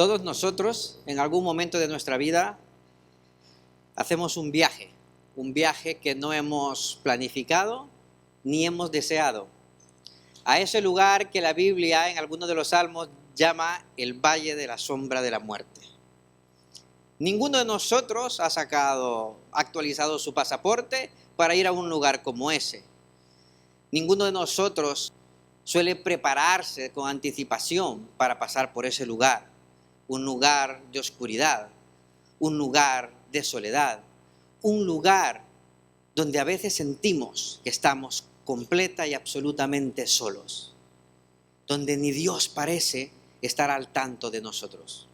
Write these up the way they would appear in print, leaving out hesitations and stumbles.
Todos nosotros, en algún momento de nuestra vida, hacemos un viaje que no hemos planificado ni hemos deseado, a ese lugar que la Biblia en algunos de los salmos llama el Valle de la Sombra de la Muerte. Ninguno de nosotros ha actualizado su pasaporte para ir a un lugar como ese. Ninguno de nosotros suele prepararse con anticipación para pasar por ese lugar. Un lugar de oscuridad, un lugar de soledad, un lugar donde a veces sentimos que estamos completa y absolutamente solos, donde ni Dios parece estar al tanto de nosotros.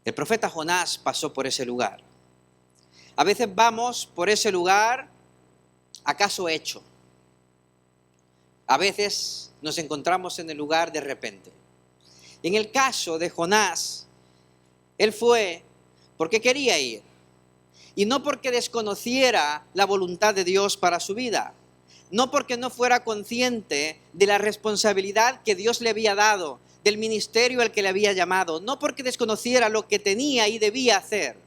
El profeta Jonás pasó por ese lugar. A veces vamos por ese lugar acaso hecho. A veces nos encontramos en el lugar de repente. En el caso de Jonás, él fue porque quería ir. Y no porque desconociera la voluntad de Dios para su vida. No porque no fuera consciente de la responsabilidad que Dios le había dado, del ministerio al que le había llamado. No porque desconociera lo que tenía y debía hacer.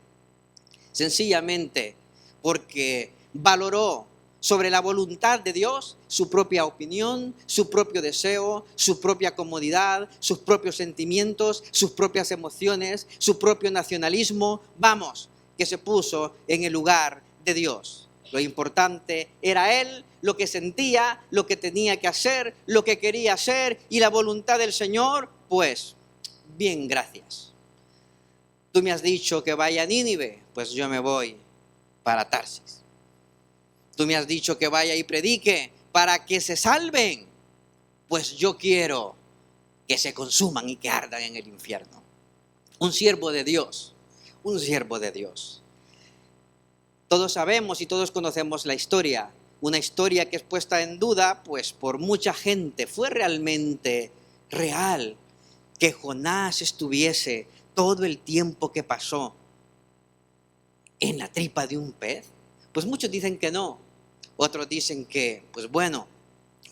Sencillamente porque valoró sobre la voluntad de Dios su propia opinión, su propio deseo, su propia comodidad, sus propios sentimientos, sus propias emociones, su propio nacionalismo. Vamos, que se puso en el lugar de Dios. Lo importante era él, lo que sentía, lo que tenía que hacer, lo que quería hacer, y la voluntad del Señor, pues, bien, gracias. Tú me has dicho que vaya a Nínive, pues yo me voy para Tarsis. Tú me has dicho que vaya y predique para que se salven, pues yo quiero que se consuman y que ardan en el infierno. Un siervo de Dios, un siervo de Dios. Todos sabemos y todos conocemos la historia, una historia que es puesta en duda pues por mucha gente. ¿Fue realmente real que Jonás estuviese todo el tiempo que pasó en la tripa de un pez? Pues muchos dicen que no, otros dicen que, pues bueno,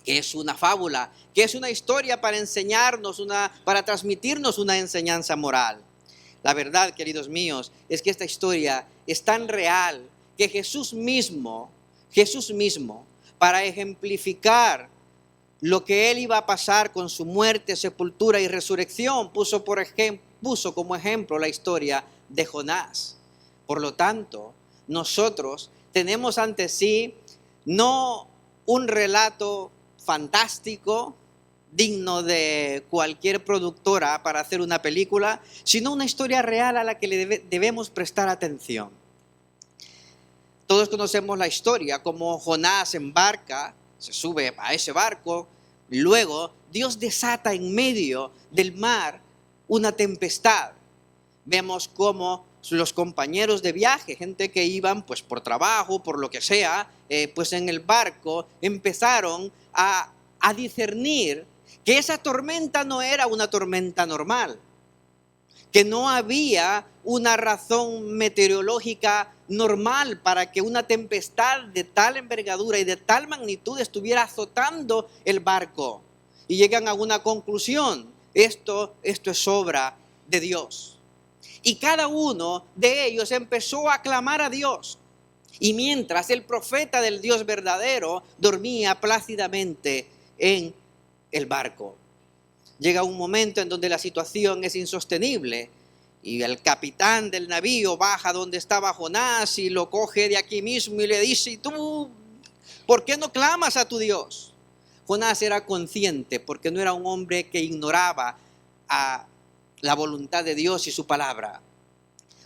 que es una fábula, que es una historia para enseñarnos, para transmitirnos una enseñanza moral. La verdad, queridos míos, es que esta historia es tan real que Jesús mismo, para ejemplificar lo que él iba a pasar con su muerte, sepultura y resurrección, puso como ejemplo la historia de Jonás. Por lo tanto, nosotros tenemos ante sí no un relato fantástico, digno de cualquier productora para hacer una película, sino una historia real a la que debemos prestar atención. Todos conocemos la historia, como Jonás embarca, se sube a ese barco, luego Dios desata en medio del mar una tempestad. Vemos cómo los compañeros de viaje, gente que iban pues por trabajo, por lo que sea, pues en el barco empezaron a discernir que esa tormenta no era una tormenta normal, que no había una razón meteorológica normal para que una tempestad de tal envergadura y de tal magnitud estuviera azotando el barco. Y llegan a una conclusión: esto es obra de Dios. Y cada uno de ellos empezó a clamar a Dios. Y mientras el profeta del Dios verdadero dormía plácidamente en el barco. Llega un momento en donde la situación es insostenible y el capitán del navío baja donde estaba Jonás y lo coge de aquí mismo y le dice: ¿y tú por qué no clamas a tu Dios? Jonás era consciente, porque no era un hombre que ignoraba a la voluntad de Dios y su palabra.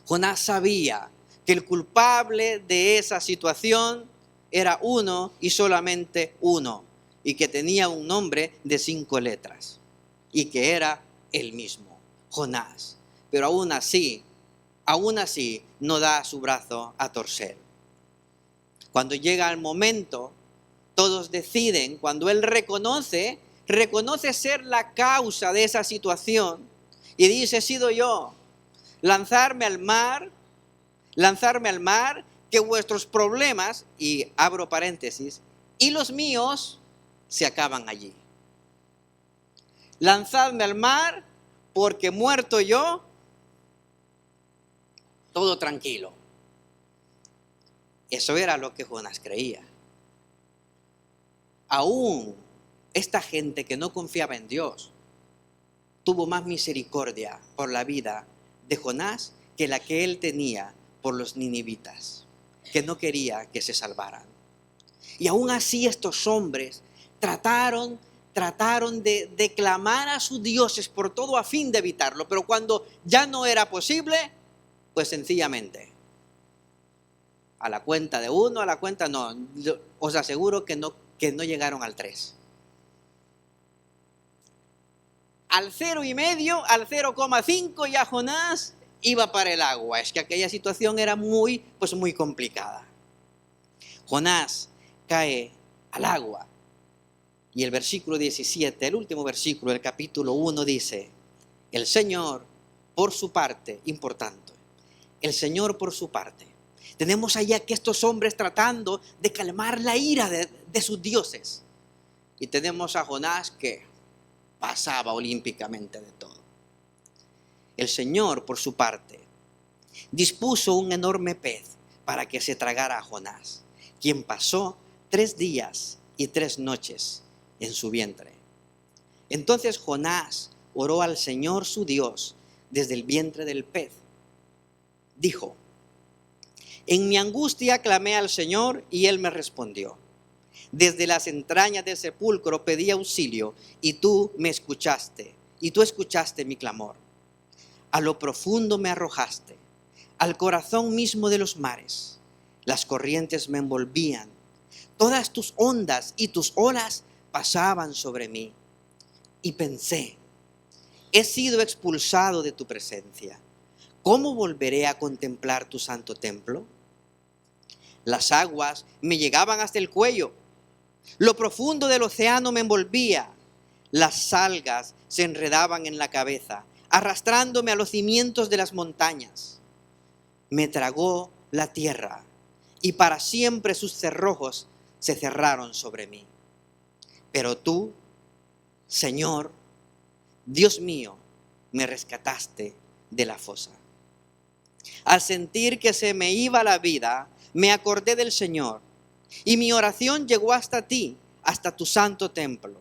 Jonás sabía que el culpable de esa situación era uno y solamente uno, y que tenía un nombre de 5 letras, y que era él mismo, Jonás. Pero aún así no da su brazo a torcer. Cuando llega el momento, todos deciden, cuando él reconoce ser la causa de esa situación, y dice: he sido yo, lanzarme al mar, que vuestros problemas, y abro paréntesis, y los míos se acaban allí. Lanzadme al mar, porque muerto yo, todo tranquilo. Eso era lo que Jonás creía. Aún esta gente que no confiaba en Dios tuvo más misericordia por la vida de Jonás que la que él tenía por los ninivitas, que no quería que se salvaran. Y aún así estos hombres trataron de clamar a sus dioses por todo a fin de evitarlo, pero cuando ya no era posible, pues sencillamente, a la cuenta de uno, a la cuenta no, os aseguro que no llegaron al 3. Al 0,5, al 0,5 ya Jonás iba para el agua. Es que aquella situación era muy complicada. Jonás cae al agua. Y el versículo 17, el último versículo del capítulo 1 dice, el Señor por su parte, importante, el Señor por su parte. Tenemos allá que estos hombres tratando de calmar la ira de sus dioses. Y tenemos a Jonás que pasaba olímpicamente de todo. El Señor por su parte dispuso un enorme pez para que se tragara a Jonás, quien pasó 3 días y 3 noches en su vientre. Entonces Jonás oró al Señor su Dios desde el vientre del pez. Dijo, en mi angustia clamé al Señor y Él me respondió. Desde las entrañas del sepulcro pedí auxilio y tú me escuchaste, y tú escuchaste mi clamor. A lo profundo me arrojaste, al corazón mismo de los mares. Las corrientes me envolvían, todas tus ondas y tus olas pasaban sobre mí. Y pensé, he sido expulsado de tu presencia. ¿Cómo volveré a contemplar tu santo templo? Las aguas me llegaban hasta el cuello. Lo profundo del océano me envolvía. Las algas se enredaban en la cabeza, arrastrándome a los cimientos de las montañas. Me tragó la tierra y para siempre sus cerrojos se cerraron sobre mí. Pero tú, Señor, Dios mío, me rescataste de la fosa. Al sentir que se me iba la vida, me acordé del Señor, y mi oración llegó hasta ti, hasta tu santo templo.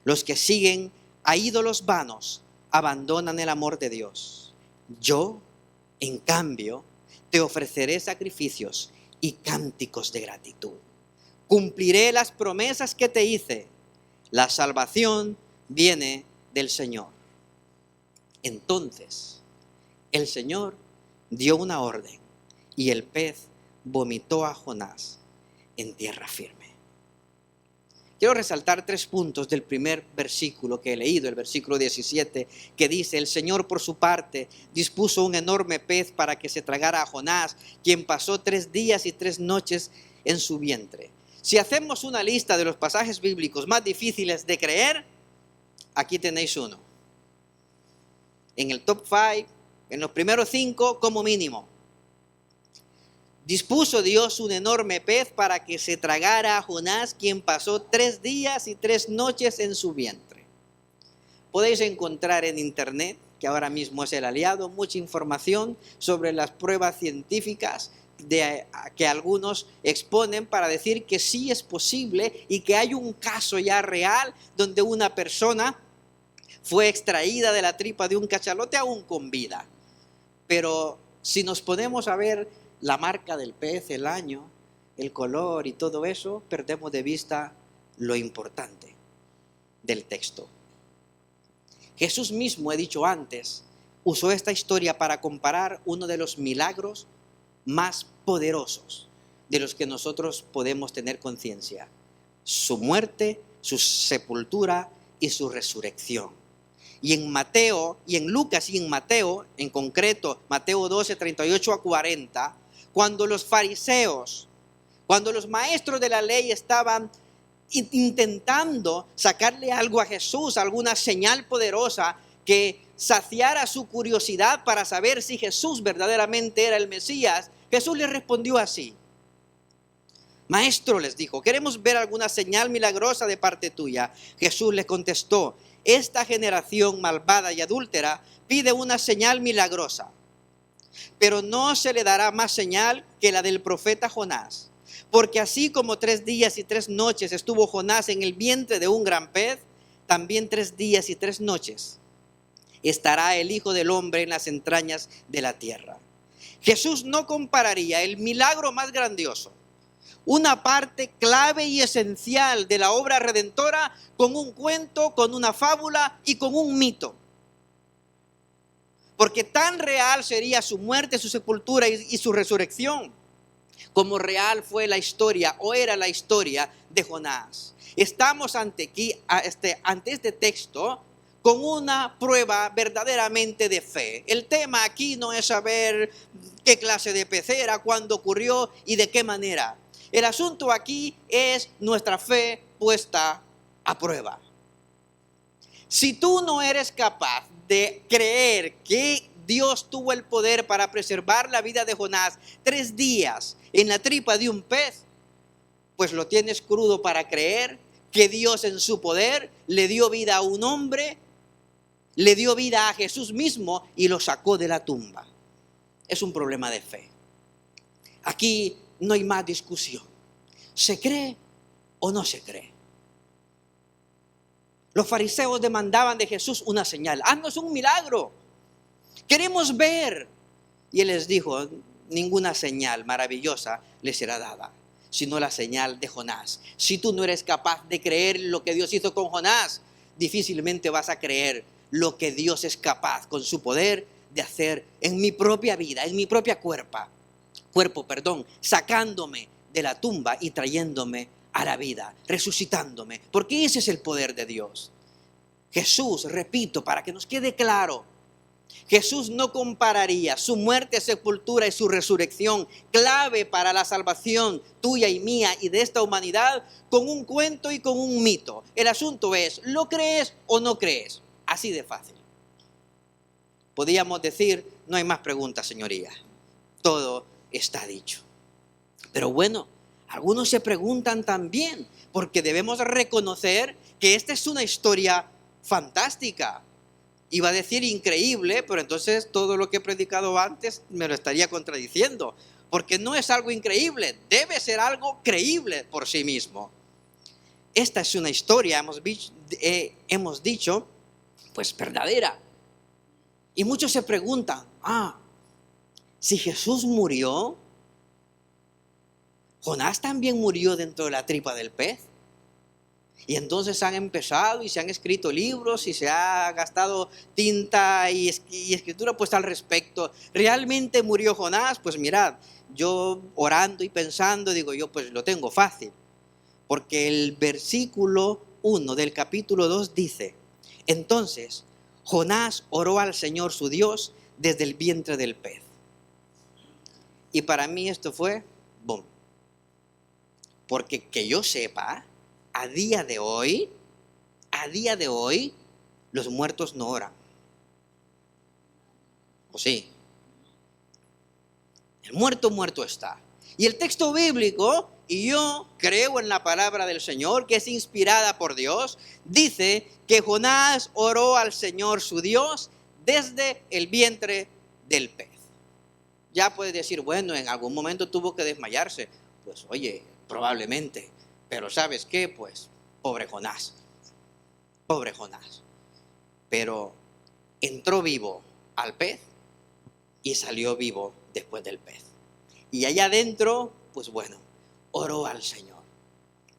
Los que siguen a ídolos vanos abandonan el amor de Dios. Yo, en cambio, te ofreceré sacrificios y cánticos de gratitud. Cumpliré las promesas que te hice. La salvación viene del Señor. Entonces, el Señor dio una orden y el pez vomitó a Jonás en tierra firme. Quiero resaltar 3 puntos del primer versículo que he leído, el versículo 17, que dice, el Señor por su parte dispuso un enorme pez para que se tragara a Jonás, quien pasó 3 días y 3 noches en su vientre. Si hacemos una lista de los pasajes bíblicos más difíciles de creer, aquí tenéis uno. En el top 5, en los primeros 5 como mínimo. Dispuso Dios un enorme pez para que se tragara a Jonás, quien pasó 3 días y 3 noches en su vientre. Podéis encontrar en internet, que ahora mismo es el aliado, mucha información sobre las pruebas científicas que algunos exponen para decir que sí es posible y que hay un caso ya real donde una persona fue extraída de la tripa de un cachalote aún con vida. Pero si nos ponemos a ver la marca del pez, el año, el color y todo eso, perdemos de vista lo importante del texto. Jesús mismo, he dicho antes, usó esta historia para comparar uno de los milagros más poderosos de los que nosotros podemos tener conciencia: su muerte, su sepultura y su resurrección. Y en Mateo, y en Lucas y en Mateo, en concreto Mateo 12, 38 a 40, cuando los fariseos, cuando los maestros de la ley estaban intentando sacarle algo a Jesús, alguna señal poderosa que saciara su curiosidad para saber si Jesús verdaderamente era el Mesías, Jesús les respondió así: Maestro, les dijo, queremos ver alguna señal milagrosa de parte tuya. Jesús les contestó: esta generación malvada y adúltera pide una señal milagrosa, pero no se le dará más señal que la del profeta Jonás. Porque así como 3 días y 3 noches estuvo Jonás en el vientre de un gran pez, también 3 días y 3 noches estará el Hijo del Hombre en las entrañas de la tierra. Jesús no compararía el milagro más grandioso, una parte clave y esencial de la obra redentora, con un cuento, con una fábula y con un mito. Porque tan real sería su muerte, su sepultura y su resurrección, como real fue la historia o era la historia de Jonás. Estamos ante este texto con una prueba verdaderamente de fe. El tema aquí no es saber qué clase de pez era, cuándo ocurrió y de qué manera. El asunto aquí es nuestra fe puesta a prueba. Si tú no eres capaz de creer que Dios tuvo el poder para preservar la vida de Jonás 3 días en la tripa de un pez, pues lo tienes crudo para creer que Dios en su poder le dio vida a un hombre, le dio vida a Jesús mismo y lo sacó de la tumba. Es un problema de fe. Aquí no hay más discusión. ¿Se cree o no se cree? Los fariseos demandaban de Jesús una señal. Haznos un milagro. Queremos ver. Y él les dijo, ninguna señal maravillosa les será dada, sino la señal de Jonás. Si tú no eres capaz de creer lo que Dios hizo con Jonás, difícilmente vas a creer lo que Dios es capaz con su poder de hacer en mi propia vida, en mi propia cuerpo, sacándome de la tumba y trayéndome a la vida, resucitándome, porque ese es el poder de Dios. Jesús, repito, para que nos quede claro, Jesús no compararía su muerte, sepultura y su resurrección, clave para la salvación tuya y mía y de esta humanidad, con un cuento y con un mito. El asunto es, ¿lo crees o no crees? Así de fácil. Podríamos decir, no hay más preguntas, señoría. Todo está dicho. Pero bueno, algunos se preguntan también, porque debemos reconocer que esta es una historia fantástica. Iba a decir increíble, pero entonces todo lo que he predicado antes me lo estaría contradiciendo, porque no es algo increíble, debe ser algo creíble por sí mismo. Esta es una historia, hemos dicho, pues verdadera. Y muchos se preguntan, si Jesús murió, ¿Jonás también murió dentro de la tripa del pez? Y entonces han empezado y se han escrito libros y se ha gastado tinta y escritura pues al respecto. ¿Realmente murió Jonás? Pues mirad, yo orando y pensando digo yo pues lo tengo fácil. Porque el versículo 1 del capítulo 2 dice, entonces Jonás oró al Señor su Dios desde el vientre del pez. Y para mí esto fue, boom. Porque que yo sepa, a día de hoy, los muertos no oran. ¿O sí? El muerto está. Y el texto bíblico, y yo creo en la palabra del Señor, que es inspirada por Dios, dice que Jonás oró al Señor su Dios desde el vientre del pez. Ya puedes decir, bueno, en algún momento tuvo que desmayarse. Pues oye, probablemente. Pero ¿sabes qué? Pues, pobre Jonás. Pero entró vivo al pez y salió vivo después del pez. Y allá adentro, pues bueno, oró al Señor.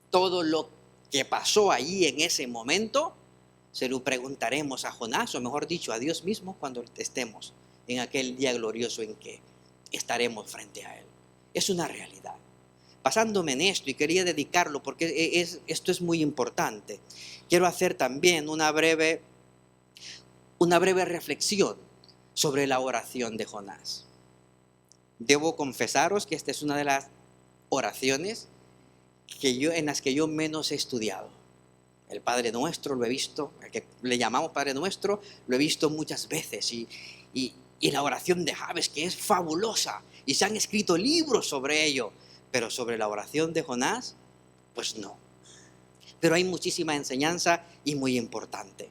Todo lo que pasó allí en ese momento, se lo preguntaremos a Jonás, o mejor dicho, a Dios mismo cuando estemos en aquel día glorioso en que estaremos frente a Él. Es una realidad. Basándome en esto, y quería dedicarlo porque esto es muy importante, quiero hacer también una breve reflexión sobre la oración de Jonás. Debo confesaros que esta es una de las oraciones en las que yo menos he estudiado. El Padre Nuestro lo he visto, el que le llamamos Padre Nuestro, lo he visto muchas veces, y la oración de Jabes, que es fabulosa, y se han escrito libros sobre ello. Pero sobre la oración de Jonás, pues no. Pero hay muchísima enseñanza y muy importante.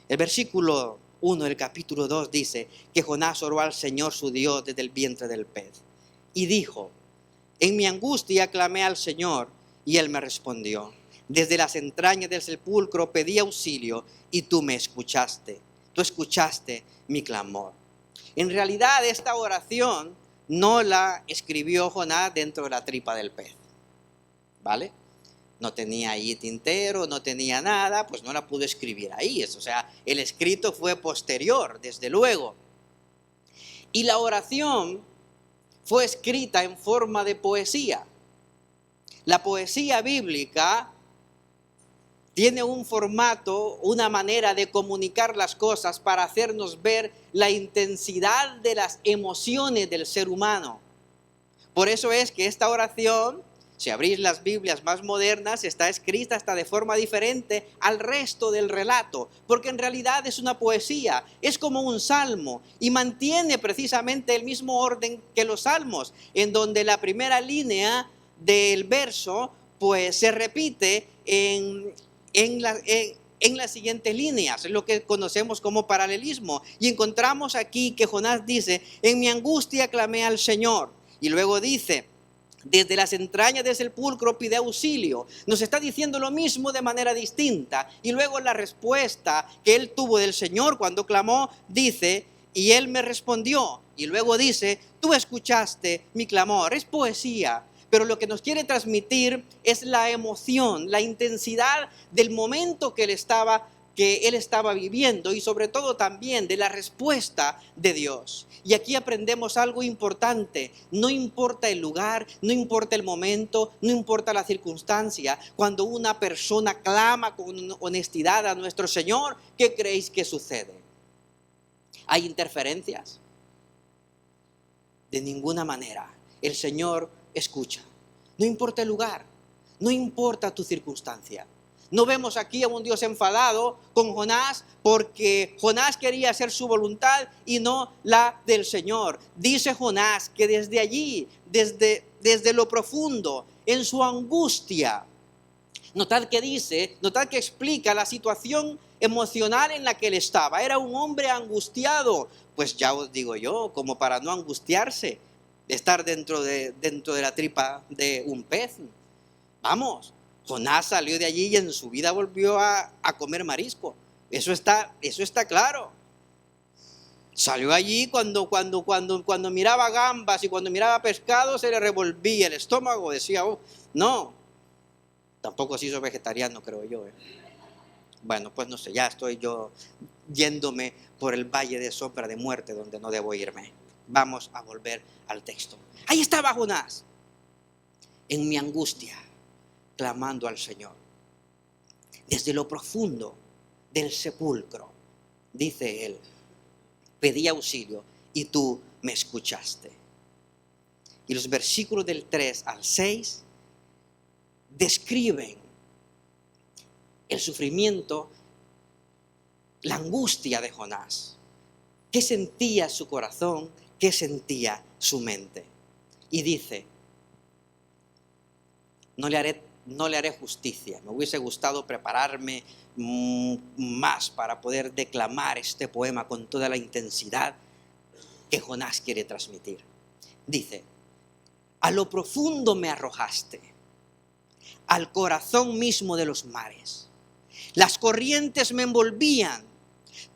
El versículo 1 del capítulo 2 dice que Jonás oró al Señor su Dios desde el vientre del pez. Y dijo, en mi angustia clamé al Señor y Él me respondió. Desde las entrañas del sepulcro pedí auxilio y tú me escuchaste. Tú escuchaste mi clamor. En realidad esta oración no la escribió Jonás dentro de la tripa del pez, ¿vale? No tenía ahí tintero, no tenía nada, pues no la pudo escribir ahí. O sea, el escrito fue posterior, desde luego. Y la oración fue escrita en forma de poesía. La poesía bíblica tiene un formato, una manera de comunicar las cosas para hacernos ver la intensidad de las emociones del ser humano. Por eso es que esta oración, si abrís las Biblias más modernas, está escrita hasta de forma diferente al resto del relato, porque en realidad es una poesía, es como un salmo y mantiene precisamente el mismo orden que los salmos, en donde la primera línea del verso pues se repite en las siguientes líneas, es lo que conocemos como paralelismo. Y encontramos aquí que Jonás dice, en mi angustia clamé al Señor. Y luego dice, desde las entrañas del sepulcro pide auxilio. Nos está diciendo lo mismo de manera distinta. Y luego la respuesta que él tuvo del Señor cuando clamó, dice, y Él me respondió. Y luego dice, tú escuchaste mi clamor. Es poesía. Pero lo que nos quiere transmitir es la emoción, la intensidad del momento que él estaba viviendo y sobre todo también de la respuesta de Dios. Y aquí aprendemos algo importante. No importa el lugar, no importa el momento, no importa la circunstancia. Cuando una persona clama con honestidad a nuestro Señor, ¿qué creéis que sucede? ¿Hay interferencias? De ninguna manera. El Señor escucha. No importa el lugar, no importa tu circunstancia. No vemos aquí a un Dios enfadado con Jonás porque Jonás quería hacer su voluntad y no la del Señor. Dice Jonás que desde allí, desde lo profundo, en su angustia, notad que explica la situación emocional en la que él estaba. Era un hombre angustiado. Pues ya os digo yo, como para no angustiarse, estar dentro de la tripa de un pez. Vamos, Jonás salió de allí y en su vida volvió a comer marisco. Eso está claro. Salió allí cuando miraba gambas y cuando miraba pescado se le revolvía el estómago. Decía, oh, no. Tampoco se hizo vegetariano, creo yo. Bueno, pues no sé, ya estoy yo yéndome por el valle de sombra de muerte donde no debo irme. Vamos a volver al texto. Ahí estaba Jonás, en mi angustia, clamando al Señor. Desde lo profundo del sepulcro, dice él, pedí auxilio y tú me escuchaste. Y los versículos del 3 al 6 describen el sufrimiento, la angustia de Jonás. ¿Qué sentía su corazón? ¿Qué sentía su mente? Y dice, no le haré justicia. Me hubiese gustado prepararme más para poder declamar este poema con toda la intensidad que Jonás quiere transmitir. Dice, a lo profundo me arrojaste, al corazón mismo de los mares. Las corrientes me envolvían,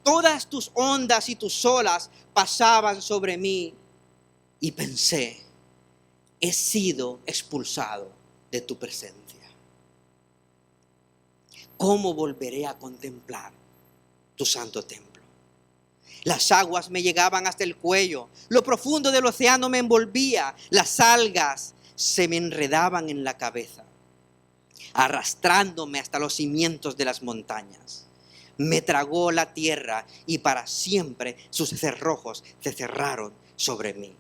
todas tus ondas y tus olas pasaban sobre mí y pensé, he sido expulsado de tu presencia. ¿Cómo volveré a contemplar tu santo templo? Las aguas me llegaban hasta el cuello, lo profundo del océano me envolvía, las algas se me enredaban en la cabeza, arrastrándome hasta los cimientos de las montañas. Me tragó la tierra y para siempre sus cerrojos se cerraron sobre mí.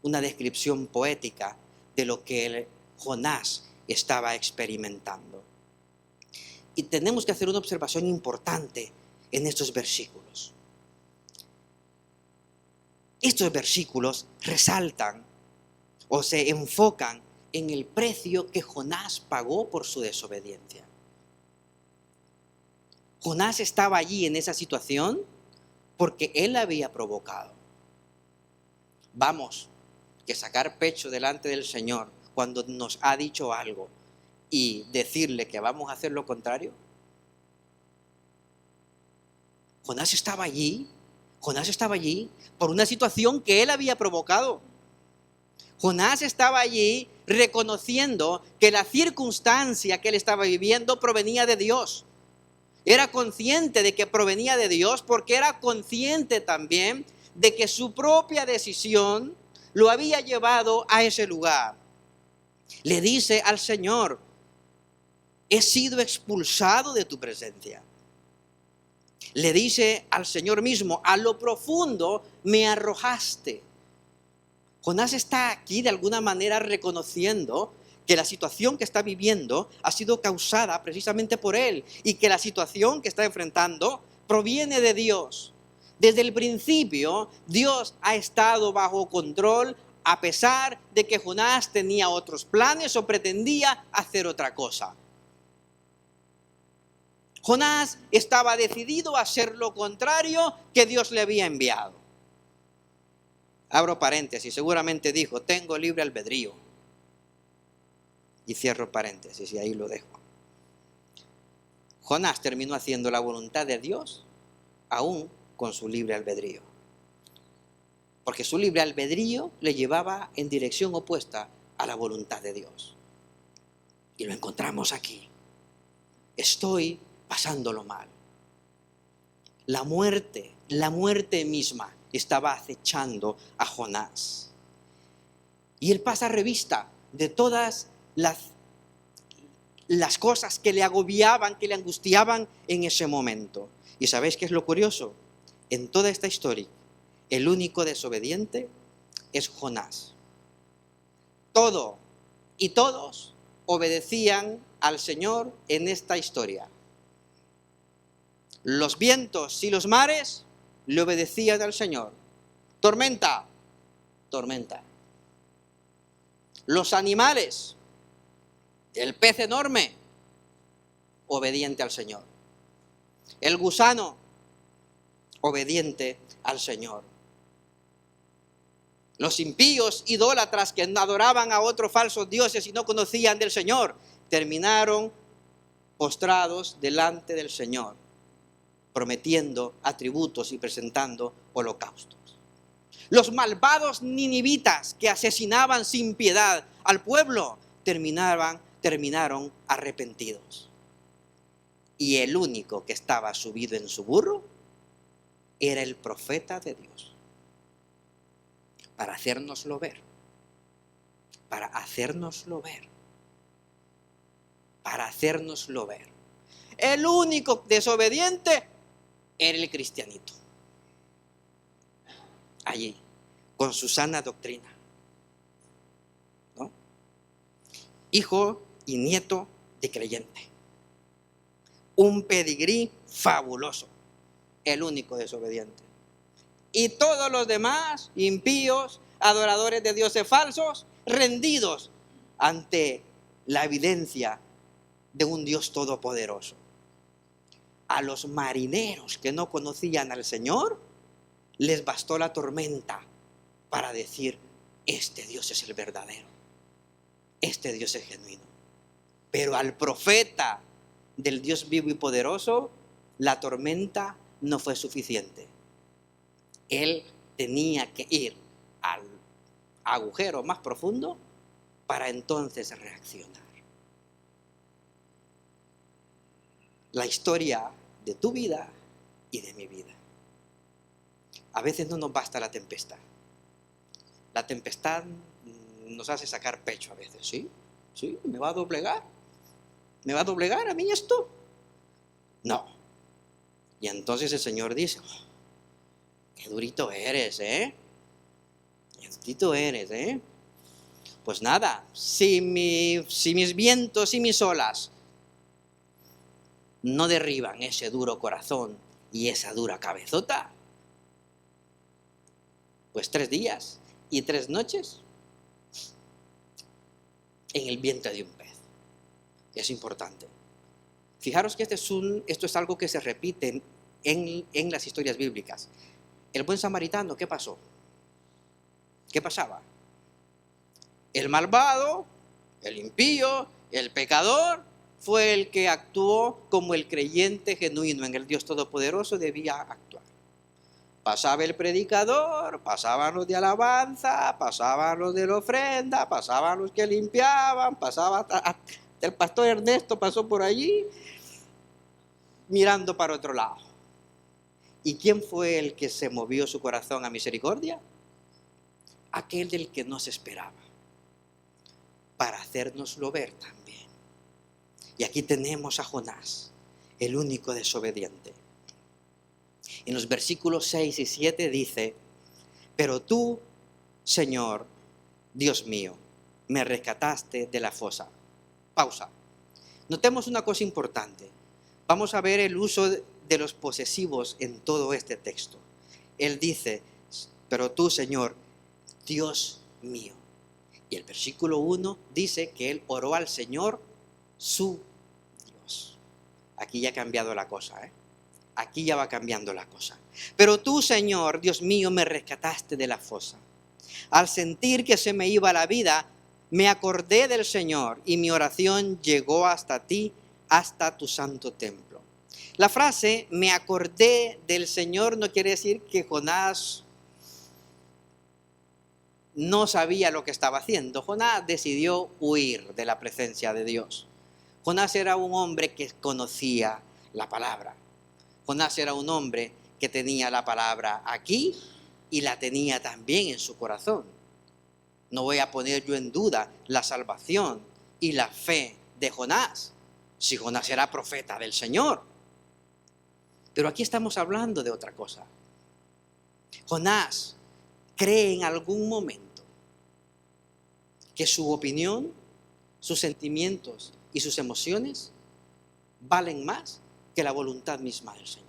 Una descripción poética de lo que Jonás estaba experimentando. Y tenemos que hacer una observación importante en estos versículos. Estos versículos resaltan o se enfocan en el precio que Jonás pagó por su desobediencia. Jonás estaba allí en esa situación porque él la había provocado. Vamos, que sacar pecho delante del Señor cuando nos ha dicho algo y decirle que vamos a hacer lo contrario. Jonás estaba allí por una situación que él había provocado. Jonás estaba allí reconociendo que la circunstancia que él estaba viviendo provenía de Dios. Era consciente de que provenía de Dios porque era consciente también de que su propia decisión lo había llevado a ese lugar. Le dice al Señor: he sido expulsado de tu presencia. Le dice al Señor mismo: a lo profundo me arrojaste. Jonás está aquí de alguna manera reconociendo que la situación que está viviendo ha sido causada precisamente por él y que la situación que está enfrentando proviene de Dios. Desde el principio, Dios ha estado bajo control a pesar de que Jonás tenía otros planes o pretendía hacer otra cosa. Jonás estaba decidido a hacer lo contrario que Dios le había enviado. Abro paréntesis, seguramente dijo: tengo libre albedrío. Y cierro paréntesis y ahí lo dejo. Jonás terminó haciendo la voluntad de Dios aún con su libre albedrío. Porque su libre albedrío le llevaba en dirección opuesta a la voluntad de Dios. Y lo encontramos aquí. Estoy pasándolo mal. La muerte misma estaba acechando a Jonás. Y él pasa revista de todas las cosas que le agobiaban, que le angustiaban en ese momento. ¿Y sabéis qué es lo curioso? En toda esta historia, el único desobediente es Jonás. Todo y todos obedecían al Señor en esta historia. Los vientos y los mares le obedecían al Señor. Tormenta, tormenta. Los animales, el pez enorme, obediente al Señor. El gusano, obediente al Señor. Los impíos idólatras que adoraban a otros falsos dioses y no conocían del Señor, terminaron postrados delante del Señor, prometiendo atributos y presentando holocaustos. Los malvados ninivitas que asesinaban sin piedad al pueblo terminaron arrepentidos. Y el único que estaba subido en su burro era el profeta de Dios. Para hacérnoslo ver. Para hacérnoslo ver. Para hacérnoslo ver. El único desobediente era el cristianito. Allí, con su sana doctrina, ¿no? Hijo y nieto de creyente. Un pedigrí fabuloso. El único desobediente. Y todos los demás, impíos, adoradores de dioses falsos, rendidos ante la evidencia de un Dios todopoderoso. A los marineros que no conocían al Señor, les bastó la tormenta para decir: este Dios es el verdadero, este Dios es genuino. Pero al profeta del Dios vivo y poderoso, la tormenta no fue suficiente. Él tenía que ir al agujero más profundo para entonces reaccionar. La historia de tu vida y de mi vida. A veces no nos basta la tempestad. La tempestad nos hace sacar pecho a veces. ¿Sí? ¿Me va a doblegar? ¿Me va a doblegar a mí esto? No. Y entonces el Señor dice: oh, qué durito eres, ¿eh? Qué durito eres, ¿eh? Pues nada, si mis vientos y mis olas no derriban ese duro corazón y esa dura cabezota, pues 3 días y 3 noches en el vientre de un pez. Es importante. Fijaros que esto es algo que se repite en las historias bíblicas. El buen samaritano, ¿qué pasó? ¿Qué pasaba? El malvado, el impío, el pecador, fue el que actuó como el creyente genuino en el Dios Todopoderoso debía actuar. Pasaba el predicador, pasaban los de alabanza, pasaban los de la ofrenda, pasaban los que limpiaban, pasaba hasta el pastor Ernesto pasó por allí mirando para otro lado. ¿Y quién fue el que se movió su corazón a misericordia? Aquel del que no se esperaba, para hacérnoslo ver también. Y aquí tenemos a Jonás, el único desobediente. En los versículos 6 y 7 dice: pero tú, Señor, Dios mío, me rescataste de la fosa. Pausa. Notemos una cosa importante. Vamos a ver el uso de los posesivos en todo este texto. Él dice: pero tú, Señor, Dios mío. Y el versículo 1 dice que él oró al Señor su Dios. Aquí ya ha cambiado la cosa, Aquí ya va cambiando la cosa. Pero tú, Señor, Dios mío, me rescataste de la fosa. Al sentir que se me iba la vida, me acordé del Señor y mi oración llegó hasta ti, hasta tu santo templo. La frase me acordé del Señor no quiere decir que Jonás no sabía lo que estaba haciendo. Jonás decidió huir de la presencia de Dios. Jonás era un hombre que conocía la palabra. Jonás era un hombre que tenía la palabra aquí y la tenía también en su corazón. No voy a poner yo en duda la salvación y la fe de Jonás, si Jonás era profeta del Señor. Pero aquí estamos hablando de otra cosa. Jonás cree en algún momento que su opinión, sus sentimientos y sus emociones valen más que la voluntad misma del Señor.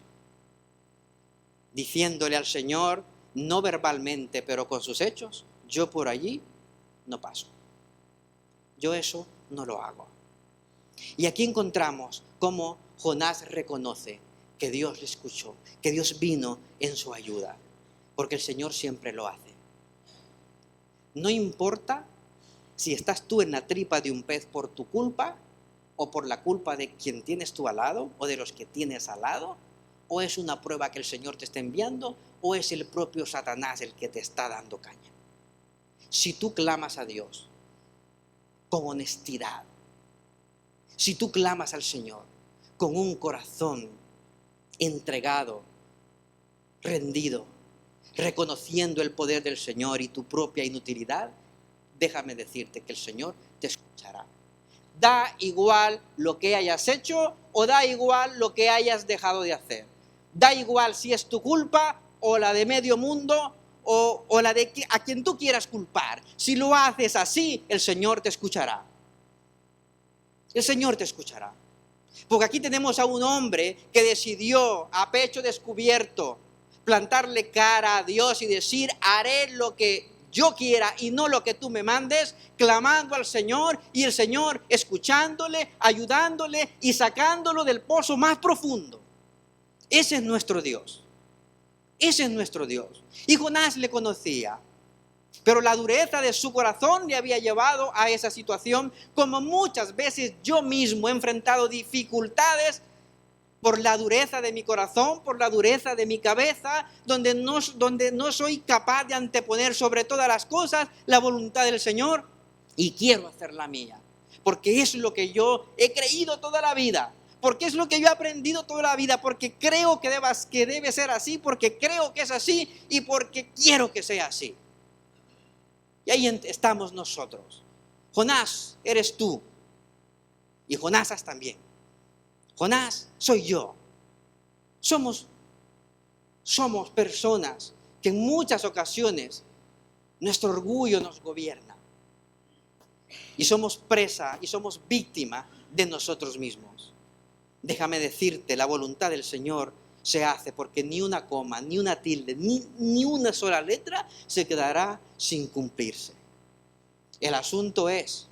Diciéndole al Señor, no verbalmente, pero con sus hechos: yo por allí no paso. Yo eso no lo hago. Y aquí encontramos cómo Jonás reconoce que Dios le escuchó, que Dios vino en su ayuda, porque el Señor siempre lo hace. No importa si estás tú en la tripa de un pez por tu culpa, o por la culpa de quien tienes tú al lado, o de los que tienes al lado, o es una prueba que el Señor te está enviando, o es el propio Satanás el que te está dando caña. Si tú clamas a Dios con honestidad, si tú clamas al Señor con un corazón entregado, rendido, reconociendo el poder del Señor y tu propia inutilidad, déjame decirte que el Señor te escuchará. Da igual lo que hayas hecho o da igual lo que hayas dejado de hacer. Da igual si es tu culpa o la de medio mundo o la de a quien tú quieras culpar. Si lo haces así, el Señor te escuchará. El Señor te escuchará. Porque aquí tenemos a un hombre que decidió a pecho descubierto plantarle cara a Dios y decir: haré lo que yo quiera y no lo que tú me mandes, clamando al Señor, y el Señor escuchándole, ayudándole y sacándolo del pozo más profundo. Ese es nuestro Dios. Ese es nuestro Dios. Y Jonás le conocía, pero la dureza de su corazón le había llevado a esa situación, como muchas veces yo mismo he enfrentado dificultades por la dureza de mi corazón, por la dureza de mi cabeza, donde no soy capaz de anteponer sobre todas las cosas la voluntad del Señor, y quiero hacer la mía, porque es lo que yo he creído toda la vida, porque es lo que yo he aprendido toda la vida, porque creo que debe ser así, porque creo que es así y porque quiero que sea así. Y ahí estamos nosotros. Jonás eres tú y Jonás también. Jonás soy yo. Somos personas que en muchas ocasiones nuestro orgullo nos gobierna. Y somos presa y somos víctima de nosotros mismos. Déjame decirte, la voluntad del Señor se hace, porque ni una coma, ni una tilde, ni una sola letra se quedará sin cumplirse. El asunto es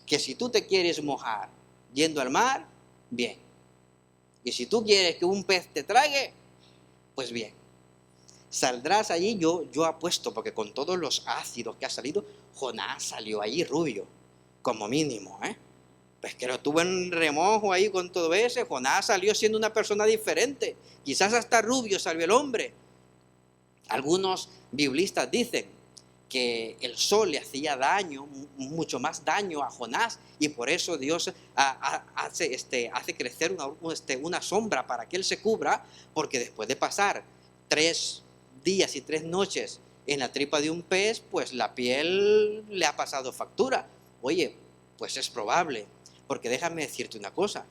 que si tú te quieres mojar yendo al mar, bien. Y si tú quieres que un pez te trague, pues bien. Saldrás allí, yo apuesto, porque con todos los ácidos que ha salido, Jonás salió allí rubio, como mínimo, ¿eh? Pues que lo tuvo en remojo ahí con todo eso. Jonás salió siendo una persona diferente. Quizás hasta rubio salió el hombre. Algunos biblistas dicen que el sol le hacía daño, mucho más daño a Jonás, y por eso Dios hace crecer una sombra para que él se cubra, porque después de pasar 3 días y 3 noches en la tripa de un pez, pues la piel le ha pasado factura. Oye, pues es probable, porque déjame decirte una cosa,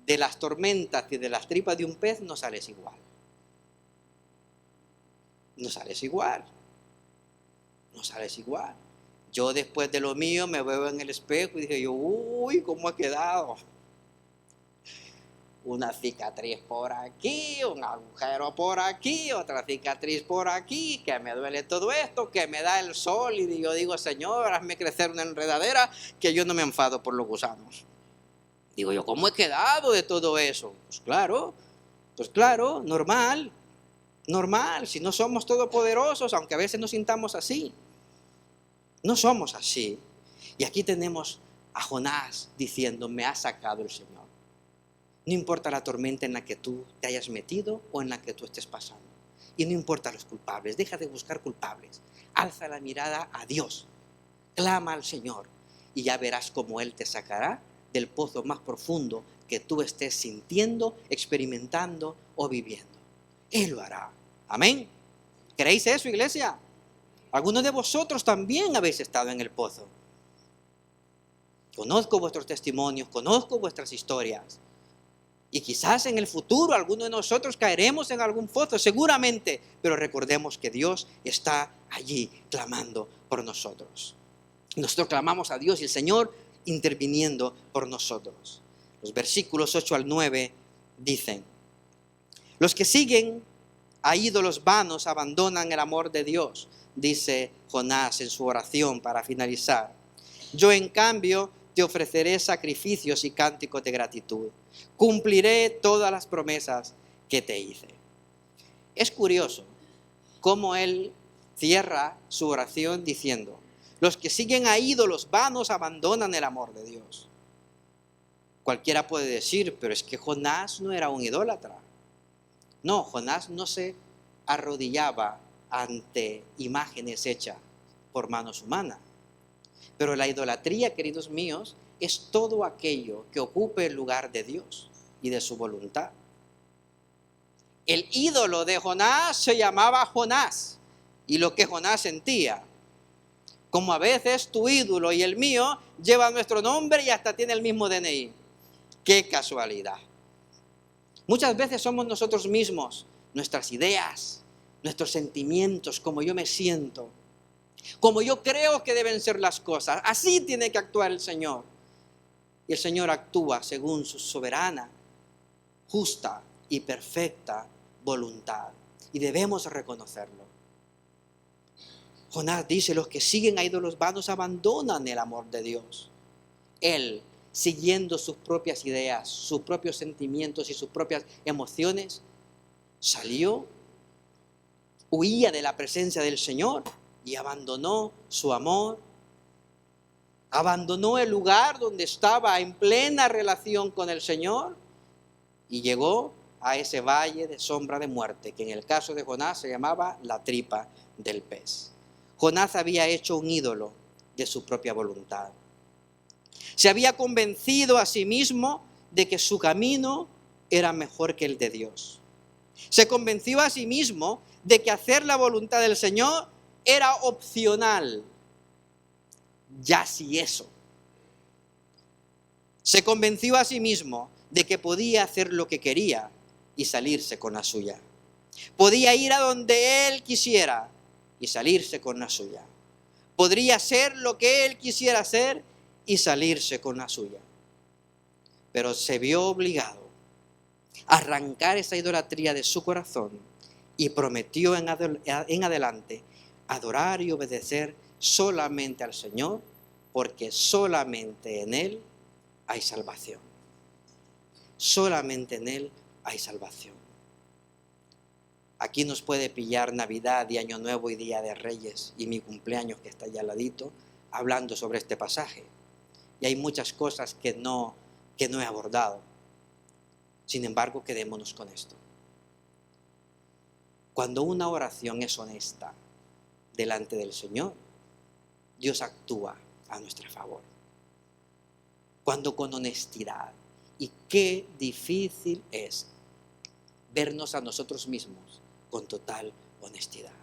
de las tormentas y de las tripas de un pez no sales igual. No sales igual. No sales igual. Yo después de lo mío me veo en el espejo y dije yo, uy, ¿cómo ha quedado? Una cicatriz por aquí, un agujero por aquí, otra cicatriz por aquí, que me duele todo esto, que me da el sol, y yo digo, Señor, hazme crecer una enredadera, que yo no me enfado por los gusanos. Digo yo, ¿cómo he quedado de todo eso? Pues claro, normal, si no somos todopoderosos, aunque a veces nos sintamos así. No somos así. Y aquí tenemos a Jonás diciendo, me ha sacado el Señor. No importa la tormenta en la que tú te hayas metido o en la que tú estés pasando. Y no importa los culpables, deja de buscar culpables. Alza la mirada a Dios, clama al Señor y ya verás cómo Él te sacará del pozo más profundo que tú estés sintiendo, experimentando o viviendo. Él lo hará. Amén. ¿Creéis eso, iglesia? Algunos de vosotros también habéis estado en el pozo. Conozco vuestros testimonios, conozco vuestras historias. Y quizás en el futuro alguno de nosotros caeremos en algún pozo, seguramente. Pero recordemos que Dios está allí clamando por nosotros. Nosotros clamamos a Dios y el Señor interviniendo por nosotros. Los versículos 8 al 9 dicen, los que siguen a ídolos vanos abandonan el amor de Dios, dice Jonás en su oración para finalizar. Yo en cambio te ofreceré sacrificios y cánticos de gratitud. Cumpliré todas las promesas que te hice. Es curioso cómo él cierra su oración diciendo, los que siguen a ídolos vanos abandonan el amor de Dios. Cualquiera puede decir, pero es que Jonás no era un idólatra. No, Jonás no se arrodillaba ante imágenes hechas por manos humanas. Pero la idolatría, queridos míos, es todo aquello que ocupe el lugar de Dios y de su voluntad. El ídolo de Jonás se llamaba Jonás y lo que Jonás sentía. Como a veces tu ídolo y el mío llevan nuestro nombre y hasta tiene el mismo DNI. ¡Qué casualidad! Muchas veces somos nosotros mismos, nuestras ideas, nuestros sentimientos, como yo me siento, como yo creo que deben ser las cosas. Así tiene que actuar el Señor. Y el Señor actúa según su soberana, justa y perfecta voluntad. Y debemos reconocerlo. Jonás dice, los que siguen a ídolos vanos abandonan el amor de Dios. Él, siguiendo sus propias ideas, sus propios sentimientos y sus propias emociones, salió, huía de la presencia del Señor y abandonó su amor, abandonó el lugar donde estaba en plena relación con el Señor y llegó a ese valle de sombra de muerte, que en el caso de Jonás se llamaba la tripa del pez. Jonás había hecho un ídolo de su propia voluntad. Se había convencido a sí mismo de que su camino era mejor que el de Dios. Se convenció a sí mismo de que hacer la voluntad del Señor era opcional. Ya si eso. Se convenció a sí mismo de que podía hacer lo que quería y salirse con la suya. Podía ir a donde él quisiera y salirse con la suya. Podría hacer lo que él quisiera hacer y salirse con la suya. Pero se vio obligado a arrancar esa idolatría de su corazón y prometió en adelante adorar y obedecer solamente al Señor, porque solamente en Él hay salvación. Solamente en Él hay salvación. Aquí nos puede pillar Navidad y Año Nuevo y Día de Reyes y mi cumpleaños que está allá al ladito, hablando sobre este pasaje. Y hay muchas cosas que no he abordado. Sin embargo, quedémonos con esto. Cuando una oración es honesta delante del Señor, Dios actúa a nuestro favor. Cuando con honestidad. Y qué difícil es vernos a nosotros mismos con total honestidad.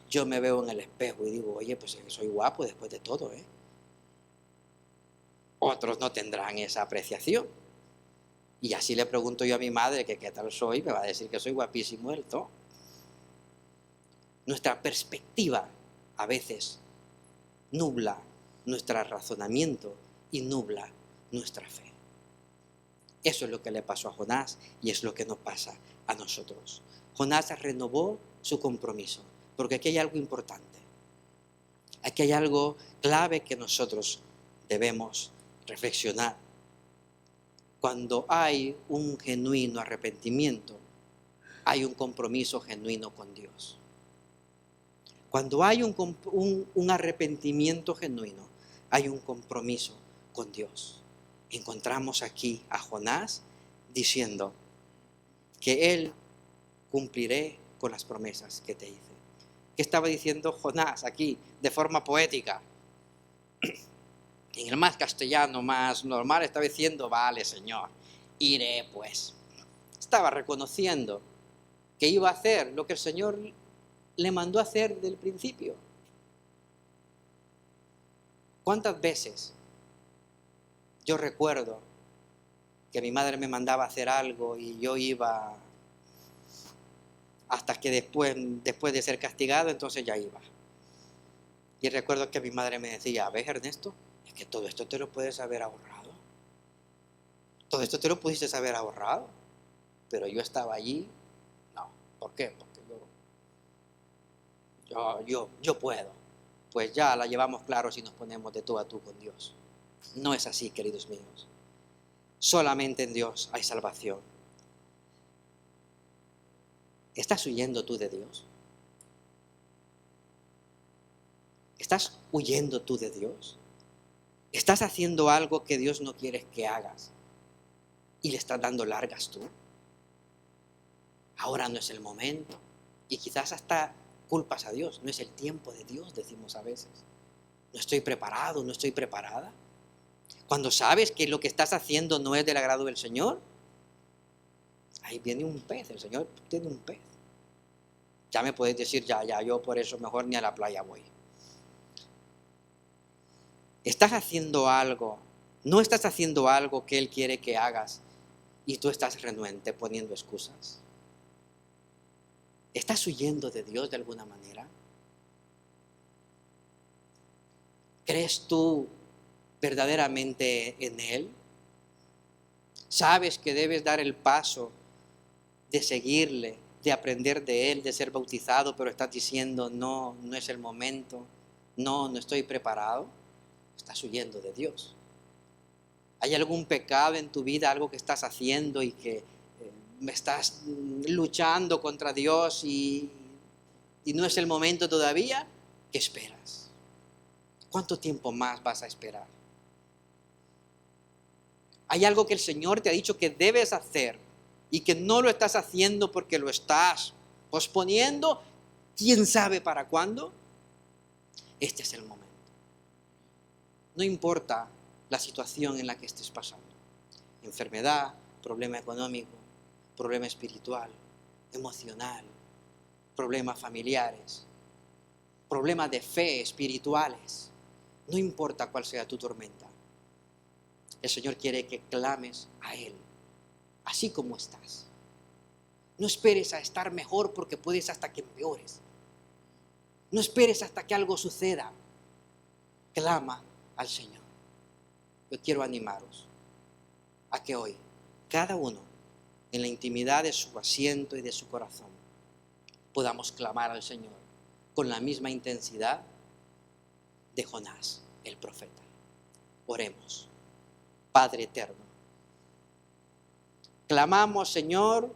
Yo me veo en el espejo y digo, oye, pues soy guapo después de todo, ¿eh? Otros no tendrán esa apreciación. Y así le pregunto yo a mi madre que qué tal soy, me va a decir que soy guapísimo del todo. Nuestra perspectiva a veces nubla nuestro razonamiento y nubla nuestra fe. Eso es lo que le pasó a Jonás y es lo que nos pasa a nosotros. Jonás renovó su compromiso, porque aquí hay algo importante. Aquí hay algo clave que nosotros debemos reflexionar. Cuando hay un genuino arrepentimiento, hay un compromiso genuino con Dios. Cuando hay un arrepentimiento genuino, hay un compromiso con Dios. Encontramos aquí a Jonás diciendo que él cumpliré con las promesas que te hice. ¿Qué estaba diciendo Jonás aquí de forma poética? En el más castellano, más normal, estaba diciendo, vale, Señor, iré pues. Estaba reconociendo que iba a hacer lo que el Señor le mandó a hacer desde el principio. ¿Cuántas veces yo recuerdo que mi madre me mandaba a hacer algo y yo iba hasta que después de ser castigado, entonces ya iba? Y recuerdo que mi madre me decía, ¿ves, Ernesto? Es que todo esto te lo puedes haber ahorrado. Todo esto te lo pudiste haber ahorrado. Pero yo estaba allí, no. ¿Por qué? Porque yo puedo. Pues ya la llevamos claro si nos ponemos de tú a tú con Dios. No es así, queridos míos. Solamente en Dios hay salvación. ¿Estás huyendo tú de Dios? ¿Estás huyendo tú de Dios? ¿Estás haciendo algo que Dios no quiere que hagas y le estás dando largas tú? Ahora no es el momento. Y quizás hasta culpas a Dios. No es el tiempo de Dios, decimos a veces. No estoy preparado, no estoy preparada. Cuando sabes que lo que estás haciendo no es del agrado del Señor, ahí viene un pez, el Señor tiene un pez. Ya me puedes decir, ya, yo por eso mejor ni a la playa voy. Estás haciendo algo, no estás haciendo algo que Él quiere que hagas y tú estás renuente poniendo excusas. ¿Estás huyendo de Dios de alguna manera? ¿Crees tú verdaderamente en Él? ¿Sabes que debes dar el paso de seguirle, de aprender de Él, de ser bautizado, pero estás diciendo, no es el momento, no estoy preparado? Estás huyendo de Dios. ¿Hay algún pecado en tu vida, algo que estás haciendo y que estás luchando contra Dios y no es el momento todavía? ¿Qué esperas? ¿Cuánto tiempo más vas a esperar? ¿Hay algo que el Señor te ha dicho que debes hacer y que no lo estás haciendo porque lo estás posponiendo? ¿Quién sabe para cuándo? Este es el momento. No importa la situación en la que estés pasando. Enfermedad, problema económico, problema espiritual, emocional, problemas familiares, problemas de fe espirituales. No importa cuál sea tu tormenta. El Señor quiere que clames a Él, así como estás. No esperes a estar mejor porque puedes hasta que empeores. No esperes hasta que algo suceda. Clama al Señor. Yo quiero animaros a que hoy, cada uno, en la intimidad de su asiento y de su corazón, podamos clamar al Señor con la misma intensidad de Jonás, el profeta. Oremos. Padre eterno, Clamamos, Señor,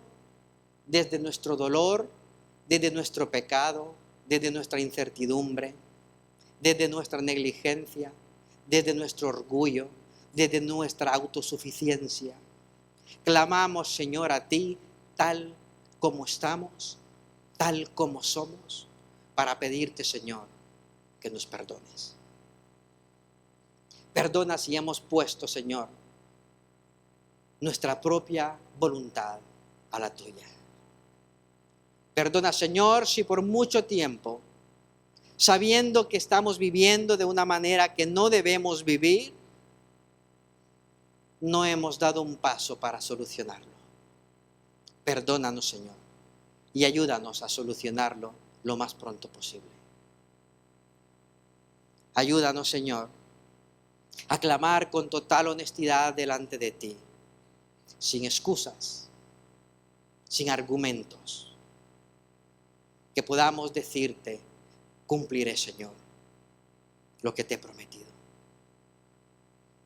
desde nuestro dolor, desde nuestro pecado, desde nuestra incertidumbre, desde nuestra negligencia, desde nuestro orgullo, desde nuestra autosuficiencia. Clamamos, Señor, a ti, tal como estamos, tal como somos, para pedirte, Señor, que nos perdones. Perdona si hemos puesto, Señor, nuestra propia voluntad a la tuya. Perdona, Señor, si por mucho tiempo, sabiendo que estamos viviendo de una manera que no debemos vivir, no hemos dado un paso para solucionarlo. Perdónanos, Señor, y ayúdanos a solucionarlo lo más pronto posible. Ayúdanos, Señor, a clamar con total honestidad delante de ti, sin excusas, sin argumentos, que podamos decirte: cumpliré, Señor, lo que te he prometido,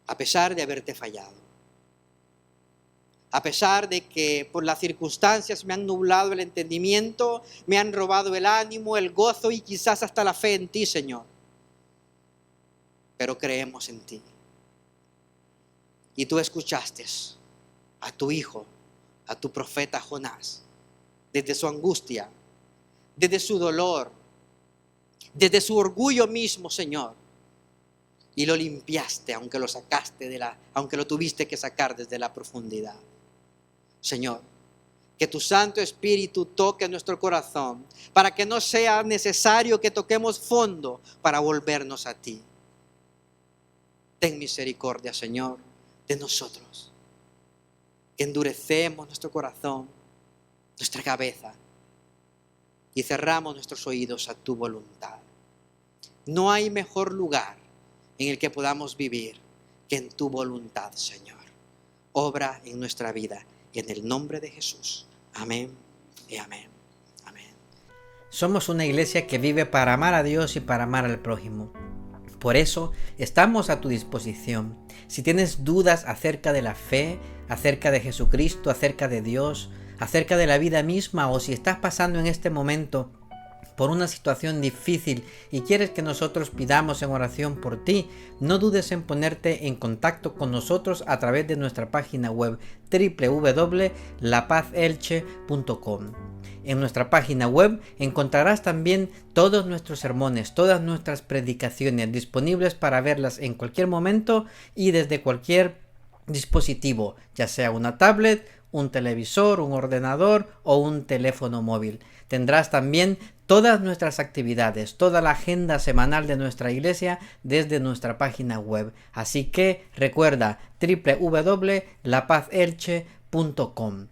a pesar de haberte fallado, a pesar de que por las circunstancias me han nublado el entendimiento, me han robado el ánimo, el gozo y quizás hasta la fe en ti, Señor. Pero creemos en ti. Y tú escuchaste a tu hijo, a tu profeta Jonás, desde su angustia, desde su dolor, desde su orgullo mismo, Señor, y lo limpiaste, aunque lo tuviste que sacar desde la profundidad. Señor, que tu Santo Espíritu toque nuestro corazón, para que no sea necesario que toquemos fondo para volvernos a ti. Ten misericordia, Señor, de nosotros, que endurecemos nuestro corazón, nuestra cabeza, y cerramos nuestros oídos a tu voluntad. No hay mejor lugar en el que podamos vivir que en tu voluntad, Señor. Obra en nuestra vida, en el nombre de Jesús. Amén y amén. Amén. Somos una iglesia que vive para amar a Dios y para amar al prójimo. Por eso estamos a tu disposición. Si tienes dudas acerca de la fe, acerca de Jesucristo, acerca de Dios, acerca de la vida misma, o si estás pasando en este momento por una situación difícil y quieres que nosotros pidamos en oración por ti, no dudes en ponerte en contacto con nosotros a través de nuestra página web www.lapazelche.com. En nuestra página web encontrarás también todos nuestros sermones, todas nuestras predicaciones disponibles para verlas en cualquier momento y desde cualquier dispositivo, ya sea una tablet, un televisor, un ordenador o un teléfono móvil. Tendrás también todas nuestras actividades, toda la agenda semanal de nuestra iglesia desde nuestra página web. Así que recuerda www.lapazelche.com.